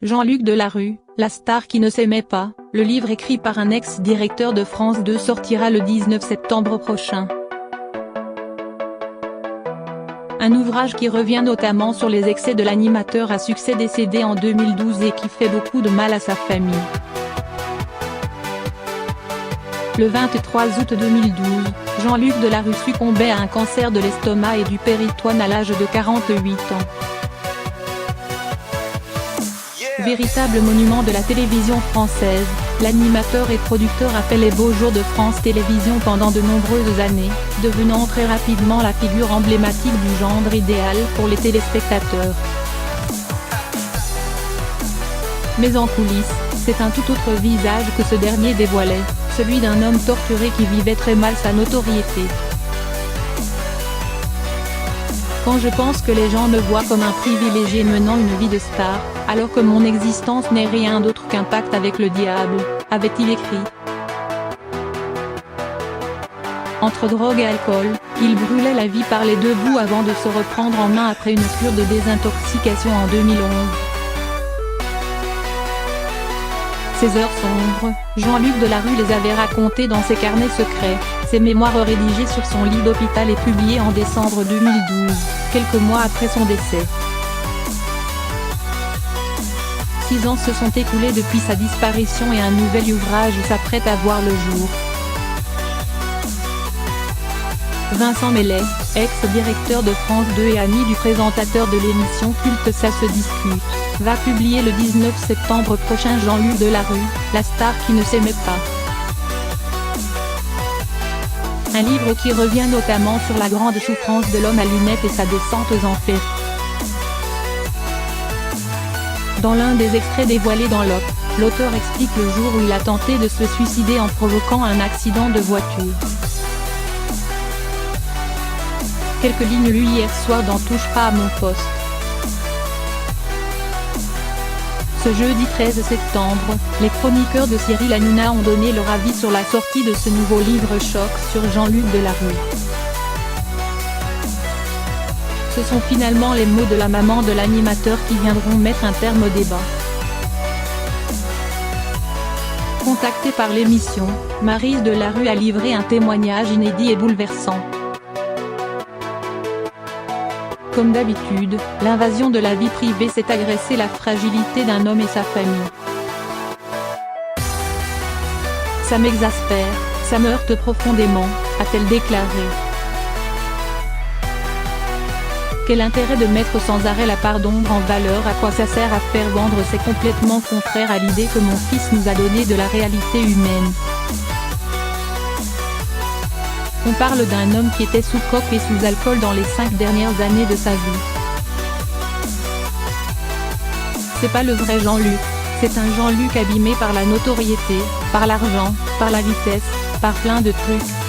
Jean-Luc Delarue, la star qui ne s'aimait pas, le livre écrit par un ex-directeur de France 2 sortira le 19 septembre prochain. Un ouvrage qui revient notamment sur les excès de l'animateur à succès décédé en 2012 et qui fait beaucoup de mal à sa famille. Le 23 août 2012, Jean-Luc Delarue succombait à un cancer de l'estomac et du péritoine à l'âge de 48 ans. Véritable monument de la télévision française, l'animateur et producteur a fait les beaux jours de France Télévisions pendant de nombreuses années, devenant très rapidement la figure emblématique du genre idéal pour les téléspectateurs. Mais en coulisses, c'est un tout autre visage que ce dernier dévoilait, celui d'un homme torturé qui vivait très mal sa notoriété. Quand je pense que les gens me voient comme un privilégié menant une vie de star, alors que mon existence n'est rien d'autre qu'un pacte avec le diable, avait-il écrit. Entre drogue et alcool, il brûlait la vie par les deux bouts avant de se reprendre en main après une cure de désintoxication en 2011. Ces heures sombres, Jean-Luc Delarue les avait racontées dans ses carnets secrets, ses mémoires rédigées sur son lit d'hôpital et publiées en décembre 2012, quelques mois après son décès. 6 ans se sont écoulés depuis sa disparition et un nouvel ouvrage s'apprête à voir le jour. Vincent Mellet, ex-directeur de France 2 et ami du présentateur de l'émission culte Ça se discute, va publier le 19 septembre prochain Jean-Luc Delarue, la star qui ne s'aimait pas. Un livre qui revient notamment sur la grande souffrance de l'homme à lunettes et sa descente aux enfers. Dans l'un des extraits dévoilés dans l'OP, l'auteur explique le jour où il a tenté de se suicider en provoquant un accident de voiture. Quelques lignes lues hier soir dans Touche pas à mon poste. Ce jeudi 13 septembre, les chroniqueurs de Cyril Hanouna ont donné leur avis sur la sortie de ce nouveau livre choc sur Jean-Luc Delarue. Ce sont finalement les mots de la maman de l'animateur qui viendront mettre un terme au débat. Contactée par l'émission, Maryse Delarue a livré un témoignage inédit et bouleversant. Comme d'habitude, l'invasion de la vie privée s'est agressée la fragilité d'un homme et sa famille. Ça m'exaspère, ça me heurte profondément, a-t-elle déclaré. Quel intérêt de mettre sans arrêt la part d'ombre en valeur? À quoi ça sert à faire vendre? C'est complètement contraire à l'idée que mon fils nous a donnée de la réalité humaine. On parle d'un homme qui était sous coke et sous alcool dans les 5 dernières années de sa vie. C'est pas le vrai Jean-Luc, c'est un Jean-Luc abîmé par la notoriété, par l'argent, par la vitesse, par plein de trucs.